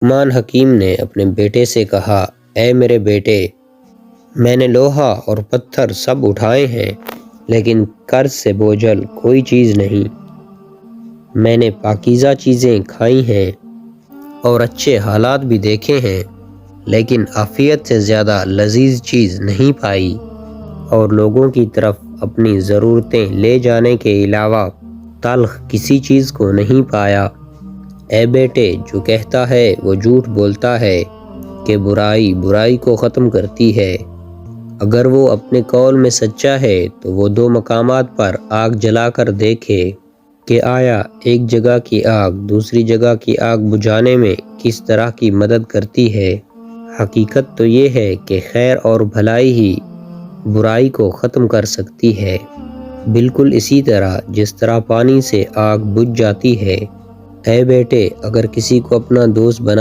لقمان حکیم نے اپنے بیٹے سے کہا، اے میرے بیٹے، میں نے لوہا اور پتھر سب اٹھائے ہیں لیکن قرض سے بوجھل کوئی چیز نہیں۔ میں نے پاکیزہ چیزیں کھائی ہیں اور اچھے حالات بھی دیکھے ہیں، لیکن عافیت سے زیادہ لذیذ چیز نہیں پائی، اور لوگوں کی طرف اپنی ضرورتیں لے جانے کے علاوہ تلخ کسی چیز کو نہیں پایا۔ اے بیٹے، جو کہتا ہے وہ جھوٹ بولتا ہے کہ برائی برائی کو ختم کرتی ہے۔ اگر وہ اپنے قول میں سچا ہے تو وہ 2 مقامات پر آگ جلا کر دیکھے کہ آیا ایک جگہ کی آگ دوسری جگہ کی آگ بجھانے میں کس طرح کی مدد کرتی ہے۔ حقیقت تو یہ ہے کہ خیر اور بھلائی ہی برائی کو ختم کر سکتی ہے، بالکل اسی طرح جس طرح پانی سے آگ بجھ جاتی ہے۔ اے بیٹے، اگر کسی کو اپنا دوست بنا